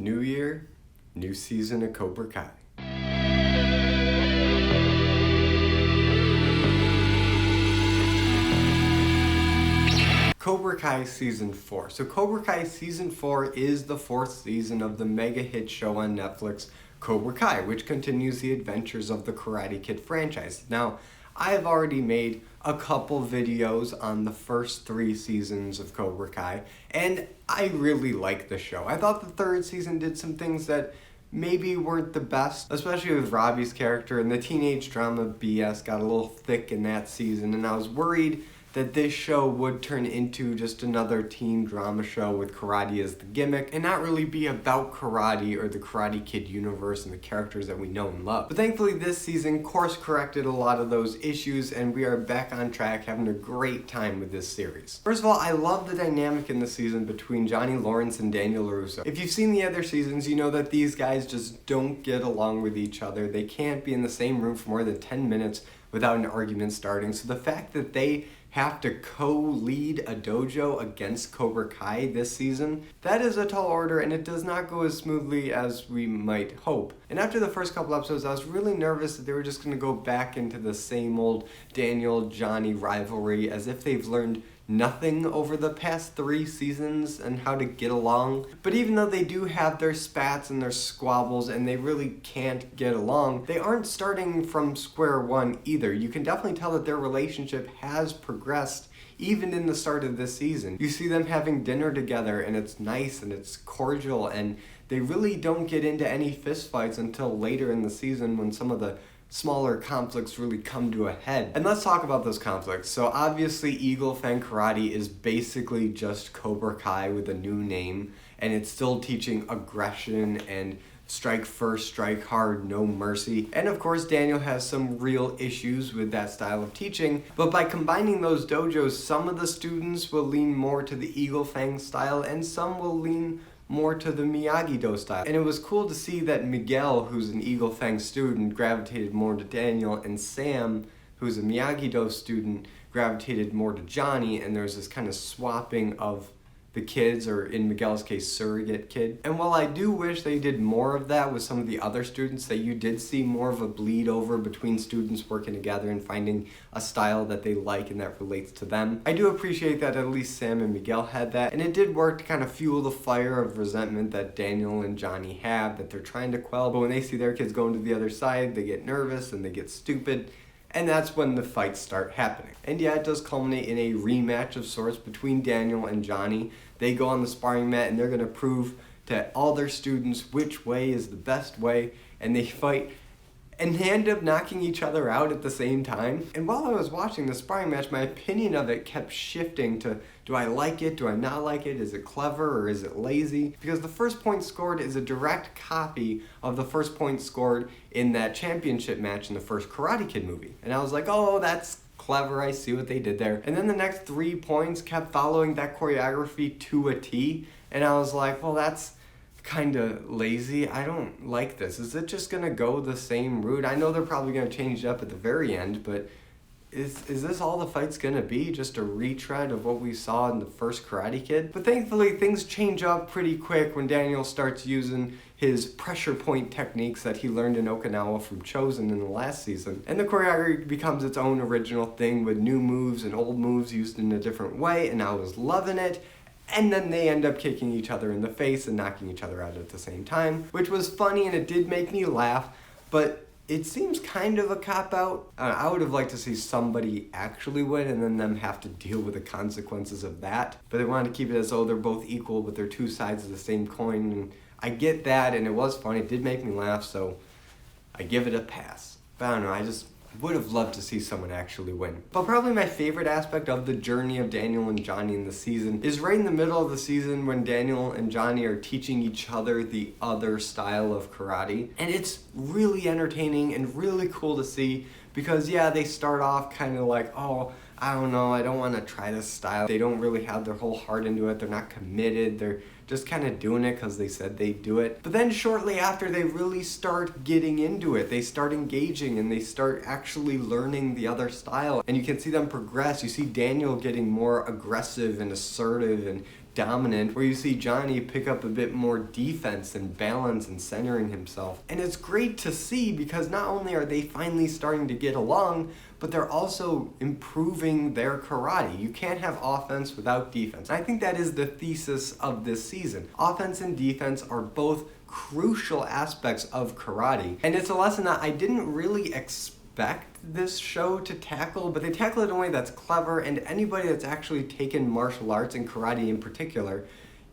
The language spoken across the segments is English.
New year, new season of Cobra Kai. Cobra Kai Season 4. So Cobra Kai Season 4 is the fourth season of the mega hit show on Netflix, Cobra Kai, which continues the adventures of the Karate Kid franchise. Now, I've already made a couple videos on the first 3 seasons of Cobra Kai, and I really like the show. I thought the third season did some things that maybe weren't the best, especially with Robbie's character, and the teenage drama BS got a little thick in that season, and I was worried that this show would turn into just another teen drama show with karate as the gimmick and not really be about karate or the Karate Kid universe and the characters that we know and love. But thankfully this season course corrected a lot of those issues and we are back on track having a great time with this series. First of all, I love the dynamic in the season between Johnny Lawrence and Daniel LaRusso. If you've seen the other seasons, you know that these guys just don't get along with each other. They can't be in the same room for more than 10 minutes without an argument starting. So the fact that they have to co-lead a dojo against Cobra Kai this season, that is a tall order and it does not go as smoothly as we might hope. And after the first couple episodes, I was really nervous that they were just going to go back into the same old Daniel-Johnny rivalry as if they've learned nothing over the past 3 seasons and how to get along. But even though they do have their spats and their squabbles and they really can't get along, they aren't starting from square one either. You can definitely tell that their relationship has progressed even in the start of this season. You see them having dinner together and it's nice and it's cordial, and they really don't get into any fistfights until later in the season when some of the smaller conflicts really come to a head. And let's talk about those conflicts. So obviously Eagle Fang Karate is basically just Cobra Kai with a new name, and it's still teaching aggression and strike first, strike hard, no mercy. And of course Daniel has some real issues with that style of teaching, but by combining those dojos, some of the students will lean more to the Eagle Fang style and some will lean more to the Miyagi-Do style. And it was cool to see that Miguel, who's an Eagle Fang student, gravitated more to Daniel, and Sam, who's a Miyagi-Do student, gravitated more to Johnny, and there's this kind of swapping of the kids, or in Miguel's case, surrogate kid. And while I do wish they did more of that with some of the other students, that you did see more of a bleed over between students working together and finding a style that they like and that relates to them, I do appreciate that at least Sam and Miguel had that, and it did work to kind of fuel the fire of resentment that Daniel and Johnny have, that they're trying to quell, but when they see their kids going to the other side, they get nervous and they get stupid. And that's when the fights start happening. And yeah, it does culminate in a rematch of sorts between Daniel and Johnny. They go on the sparring mat and they're going to prove to all their students which way is the best way. And they fight and they end up knocking each other out at the same time. And while I was watching the sparring match, my opinion of it kept shifting to, do I like it? Do I not like it? Is it clever or is it lazy? Because the first point scored is a direct copy of the first point scored in that championship match in the first Karate Kid movie. And I was like, oh, that's clever, I see what they did there. And then the next 3 points kept following that choreography to a T. And I was like, well, that's kind of lazy. I don't like this. Is it just gonna go the same route? I know they're probably gonna change it up at the very end, but is this all the fight's gonna be? Just a retread of what we saw in the first Karate Kid? But thankfully things change up pretty quick when Daniel starts using his pressure point techniques that he learned in Okinawa from Chosen in the last season. And the choreography becomes its own original thing with new moves and old moves used in a different way, and I was loving it. And then they end up kicking each other in the face and knocking each other out at the same time, which was funny and it did make me laugh, but it seems kind of a cop-out. I would have liked to see somebody actually win and then them have to deal with the consequences of that. But they wanted to keep it as though they're both equal, but they're 2 sides of the same coin. And I get that, and it was funny. It did make me laugh, so I give it a pass. But I don't know, I just would have loved to see someone actually win. But probably my favorite aspect of the journey of Daniel and Johnny in the season is right in the middle of the season when Daniel and Johnny are teaching each other the other style of karate. And it's really entertaining and really cool to see because yeah, they start off kind of like, oh, I don't know, I don't want to try this style. They don't really have their whole heart into it. They're not committed. They're just kind of doing it because they said they'd do it. But then shortly after, they really start getting into it. They start engaging and they start actually learning the other style. And you can see them progress. You see Daniel getting more aggressive and assertive and dominant, where you see Johnny pick up a bit more defense and balance and centering himself. And it's great to see because not only are they finally starting to get along, but they're also improving their karate. You can't have offense without defense. I think that is the thesis of this season. Offense and defense are both crucial aspects of karate, and it's a lesson that I didn't really expect this show to tackle, but they tackle it in a way that's clever, and anybody that's actually taken martial arts and karate in particular,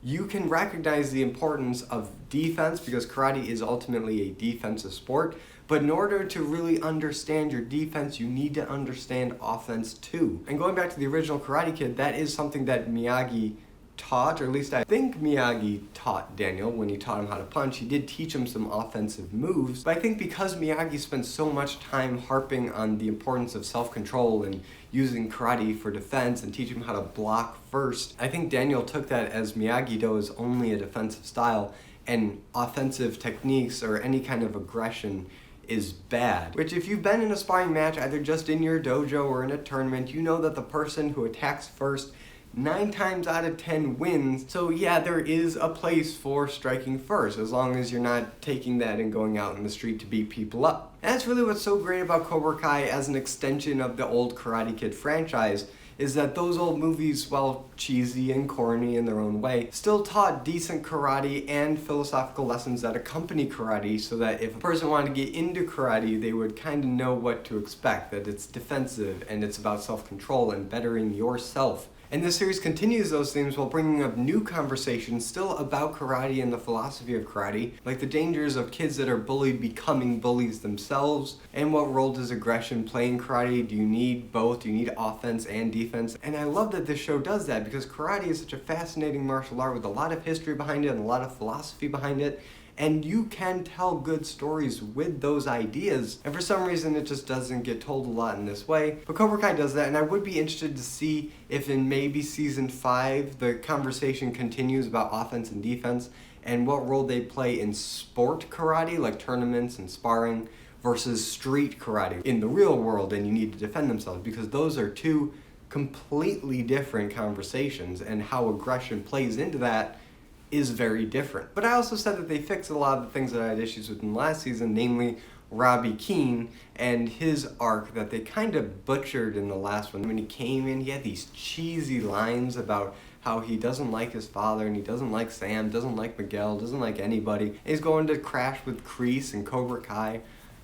you can recognize the importance of defense because karate is ultimately a defensive sport. But in order to really understand your defense, you need to understand offense too. And going back to the original Karate Kid, that is something that Miyagi taught, or at least I think Miyagi taught Daniel when he taught him how to punch. He did teach him some offensive moves, but I think because Miyagi spent so much time harping on the importance of self-control and using karate for defense and teaching him how to block first, I think Daniel took that as Miyagi-Do is only a defensive style and offensive techniques or any kind of aggression is bad. Which if you've been in a sparring match, either just in your dojo or in a tournament, you know that the person who attacks first 9 times out of 10 wins. So yeah, there is a place for striking first, as long as you're not taking that and going out in the street to beat people up. And that's really what's so great about Cobra Kai as an extension of the old Karate Kid franchise, is that those old movies, while cheesy and corny in their own way, still taught decent karate and philosophical lessons that accompany karate, so that if a person wanted to get into karate, they would kind of know what to expect, that it's defensive and it's about self-control and bettering yourself. And this series continues those themes while bringing up new conversations still about karate and the philosophy of karate, like the dangers of kids that are bullied becoming bullies themselves, and what role does aggression play in karate? Do you need both? Do you need offense and defense? And I love that this show does that because karate is such a fascinating martial art with a lot of history behind it and a lot of philosophy behind it. And you can tell good stories with those ideas, and for some reason it just doesn't get told a lot in this way. But Cobra Kai does that, and I would be interested to see if in maybe season 5 the conversation continues about offense and defense and what role they play in sport karate, like tournaments and sparring, versus street karate in the real world and you need to defend themselves, because those are two completely different conversations, and how aggression plays into that is very different. But I also said that they fixed a lot of the things that I had issues with in the last season, namely Robbie Keane and his arc that they kind of butchered in the last one. When he came in, he had these cheesy lines about how he doesn't like his father and he doesn't like Sam, doesn't like Miguel, doesn't like anybody. And he's going to crash with Kreese and Cobra Kai,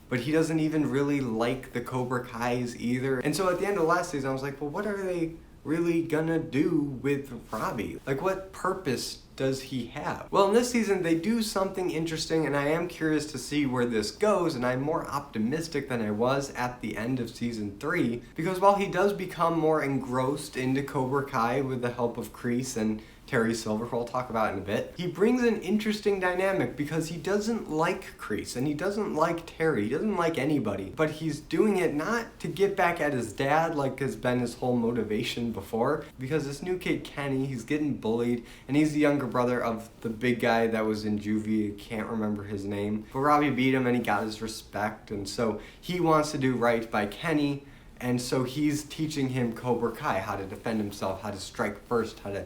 but he doesn't even really like the Cobra Kais either. And so at the end of last season, I was like, well, what are they really gonna do with Robbie? Like, what purpose does he have? Well, in this season they do something interesting, and I am curious to see where this goes, and I'm more optimistic than I was at the end of season 3, because while he does become more engrossed into Cobra Kai with the help of Kreese and Terry Silver, who I'll talk about in a bit, he brings an interesting dynamic because he doesn't like Kreese and he doesn't like Terry, he doesn't like anybody, but he's doing it not to get back at his dad like has been his whole motivation before, because this new kid Kenny, he's getting bullied, and he's the younger brother of the big guy that was in juvie, I can't remember his name, but Robbie beat him and he got his respect, and so he wants to do right by Kenny, and so he's teaching him Cobra Kai, how to defend himself, how to strike first, how to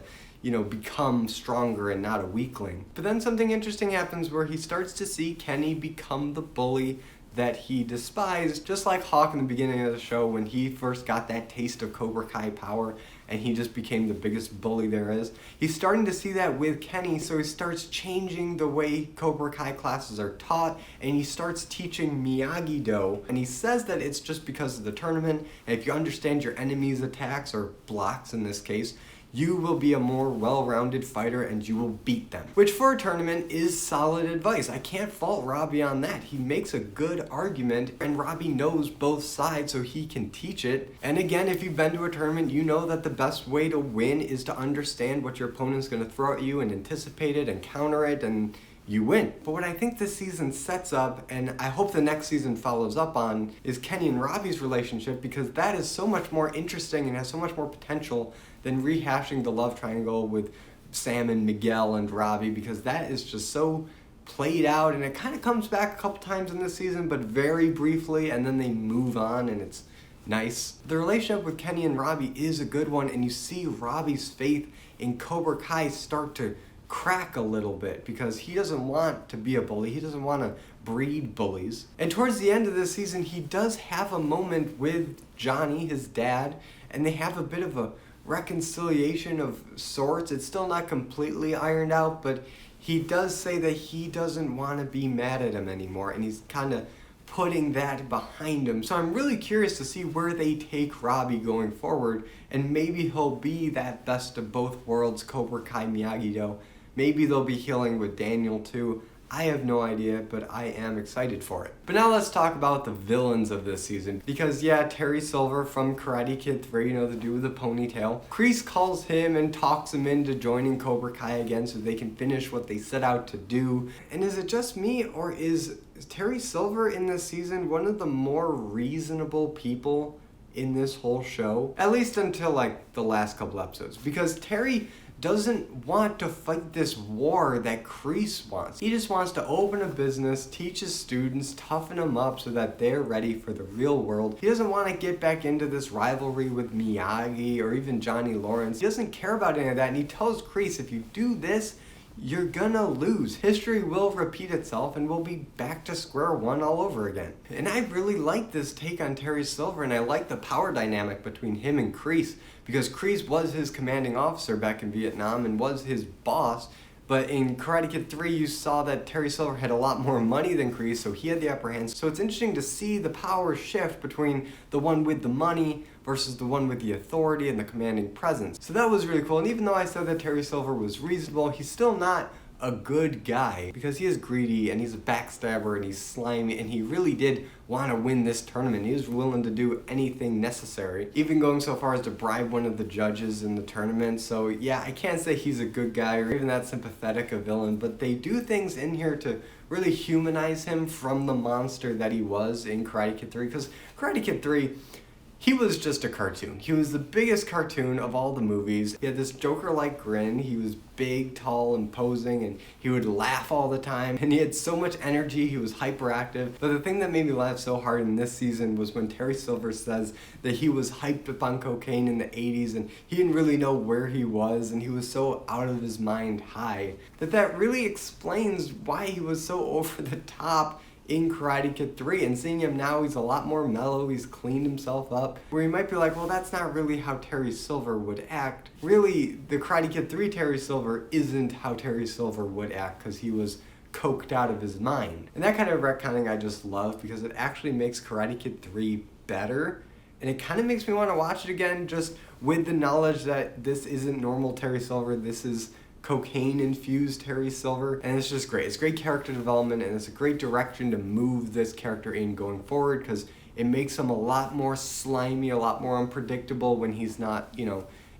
become stronger and not a weakling. But then something interesting happens where he starts to see Kenny become the bully that he despised, just like Hawk in the beginning of the show when he first got that taste of Cobra Kai power and he just became the biggest bully there is. He's starting to see that with Kenny, so he starts changing the way Cobra Kai classes are taught, and he starts teaching Miyagi-Do, and he says that it's just because of the tournament, and if you understand your enemy's attacks, or blocks in this case, you will be a more well-rounded fighter and you will beat them. Which for a tournament is solid advice. I can't fault Robbie on that. He makes a good argument and Robbie knows both sides so he can teach it. And again, if you've been to a tournament, you know that the best way to win is to understand what your opponent's going to throw at you and anticipate it and counter it, and you win. But what I think this season sets up, and I hope the next season follows up on, is Kenny and Robbie's relationship, because that is so much more interesting and has so much more potential than rehashing the love triangle with Sam and Miguel and Robbie, because that is just so played out, and it kind of comes back a couple times in this season, but very briefly, and then they move on, and it's nice. The relationship with Kenny and Robbie is a good one, and you see Robbie's faith in Cobra Kai start to crack a little bit because he doesn't want to be a bully. He doesn't want to breed bullies. And towards the end of this season, he does have a moment with Johnny, his dad, and they have a bit of a reconciliation of sorts. It's still not completely ironed out, but he does say that he doesn't want to be mad at him anymore, and he's kind of putting that behind him. So I'm really curious to see where they take Robbie going forward, and maybe he'll be that best of both worlds Cobra Kai Miyagi-Do. Maybe they'll be healing with Daniel too. I have no idea, but I am excited for it. But now let's talk about the villains of this season. Because yeah, Terry Silver from Karate Kid 3, the dude with the ponytail. Kreese calls him and talks him into joining Cobra Kai again so they can finish what they set out to do. And is it just me, or is Terry Silver in this season one of the more reasonable people in this whole show? At least until like the last couple episodes. Because Terry doesn't want to fight this war that Kreese wants. He just wants to open a business, teach his students, toughen them up so that they're ready for the real world. He doesn't want to get back into this rivalry with Miyagi or even Johnny Lawrence. He doesn't care about any of that, and he tells Kreese, if you do this, you're gonna lose. History will repeat itself and we'll be back to square one all over again. And I really like this take on Terry Silver, and I like the power dynamic between him and Kreese, because Kreese was his commanding officer back in Vietnam and was his boss. But in Karate Kid 3, you saw that Terry Silver had a lot more money than Kreese, so he had the upper hand. So it's interesting to see the power shift between the one with the money versus the one with the authority and the commanding presence. So that was really cool. And even though I said that Terry Silver was reasonable, he's still not a good guy, because he is greedy and he's a backstabber and he's slimy, and he really did want to win this tournament. He was willing to do anything necessary, even going so far as to bribe one of the judges in the tournament. So yeah, I can't say he's a good guy or even that sympathetic a villain, but they do things in here to really humanize him from the monster that he was in Karate Kid 3, because Karate Kid 3, he was just a cartoon. He was the biggest cartoon of all the movies. He had this Joker-like grin. He was big, tall, and posing, and he would laugh all the time. And he had so much energy. He was hyperactive. But the thing that made me laugh so hard in this season was when Terry Silver says that he was hyped up on cocaine in the 80s, and he didn't really know where he was, and he was so out of his mind high. That really explains why he was so over the top in Karate Kid 3, and seeing him now, he's a lot more mellow, he's cleaned himself up, where you might be like, well, that's not really how Terry Silver would act. Really, the Karate Kid 3 Terry Silver isn't how Terry Silver would act, because he was coked out of his mind. And that kind of retconning I just love, because it actually makes Karate Kid 3 better, and it kind of makes me want to watch it again, just with the knowledge that this isn't normal Terry Silver, this is cocaine-infused Terry Silver, and it's just great. It's great character development, and it's a great direction to move this character in going forward, because it makes him a lot more slimy, a lot more unpredictable when he's not,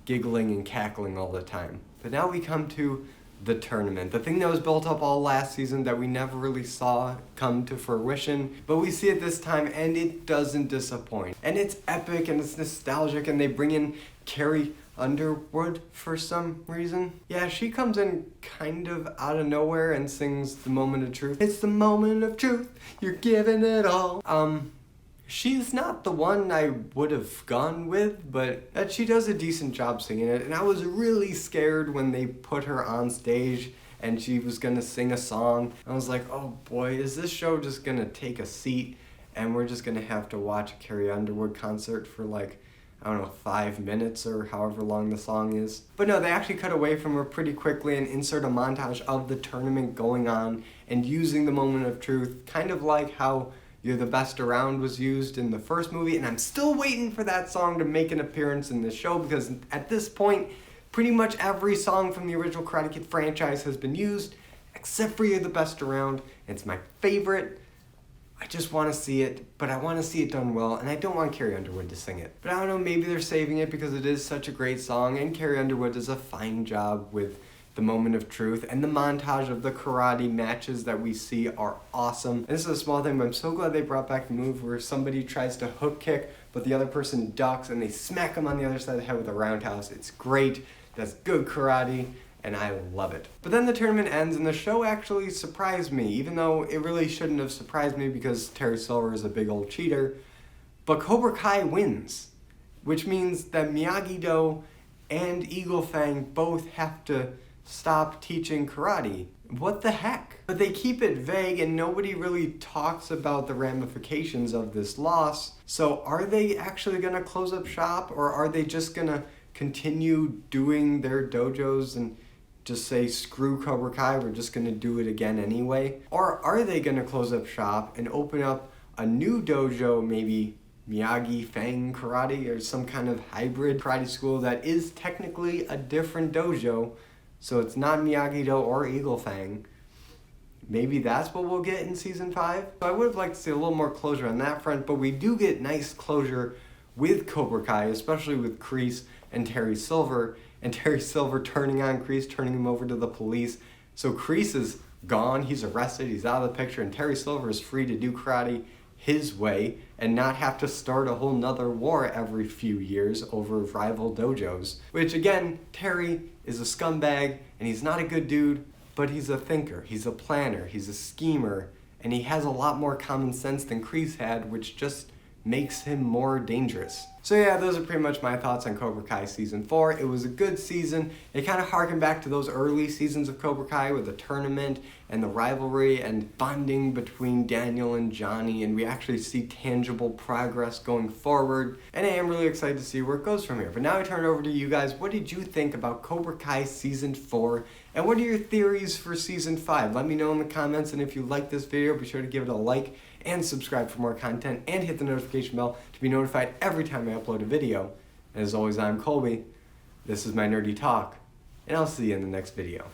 giggling and cackling all the time. But now we come to the tournament, the thing that was built up all last season that we never really saw come to fruition, but we see it this time, and it doesn't disappoint. And it's epic, and it's nostalgic, and they bring in Carrie Underwood for some reason. Yeah, she comes in kind of out of nowhere and sings The Moment of Truth. It's the moment of truth, you're giving it all. She's not the one I would have gone with, but that she does a decent job singing it, and I was really scared when they put her on stage and she was gonna sing a song. I was like, oh boy, is this show just gonna take a seat and we're just gonna have to watch a Carrie Underwood concert for 5 minutes or however long the song is. But no, they actually cut away from her pretty quickly and insert a montage of the tournament going on and using the moment of truth, kind of like how You're the Best Around was used in the first movie, and I'm still waiting for that song to make an appearance in this show, because at this point, pretty much every song from the original Karate Kid franchise has been used, except for You're the Best Around. It's my favorite. I just want to see it, but I want to see it done well, and I don't want Carrie Underwood to sing it. But I don't know, maybe they're saving it because it is such a great song, and Carrie Underwood does a fine job with the moment of truth, and the montage of the karate matches that we see are awesome. And this is a small thing, but I'm so glad they brought back the move where somebody tries to hook kick, but the other person ducks, and they smack them on the other side of the head with a roundhouse. It's great. That's good karate, and I love it. But then the tournament ends, and the show actually surprised me, even though it really shouldn't have surprised me because Terry Silver is a big old cheater. But Cobra Kai wins, which means that Miyagi-Do and Eagle Fang both have to stop teaching karate. What the heck? But they keep it vague and nobody really talks about the ramifications of this loss. So are they actually gonna close up shop, or are they just gonna continue doing their dojos and just say, screw Cobra Kai, we're just gonna do it again anyway? Or are they gonna close up shop and open up a new dojo, maybe Miyagi Fang Karate, or some kind of hybrid karate school that is technically a different dojo, so it's not Miyagi-Do or Eagle Fang? Maybe that's what we'll get in season 5. So I would have liked to see a little more closure on that front, but we do get nice closure with Cobra Kai, especially with Kreese and Terry Silver, and Terry Silver turning on Kreese, turning him over to the police. So Kreese is gone, he's arrested, he's out of the picture, and Terry Silver is free to do karate his way and not have to start a whole nother war every few years over rival dojos. Which again, Terry is a scumbag and he's not a good dude, but he's a thinker, he's a planner, he's a schemer, and he has a lot more common sense than Kreese had, which just makes him more dangerous. So yeah, those are pretty much my thoughts on Cobra Kai Season 4. It was a good season. It kind of harkened back to those early seasons of Cobra Kai with the tournament and the rivalry and bonding between Daniel and Johnny, and we actually see tangible progress going forward. And I am really excited to see where it goes from here. But now I turn it over to you guys. What did you think about Cobra Kai Season 4? And what are your theories for Season 5? Let me know in the comments, and if you like this video, be sure to give it a like and subscribe for more content, and hit the notification bell to be notified every time I upload a video. And as always, I'm Colby. This is my nerdy talk, and I'll see you in the next video.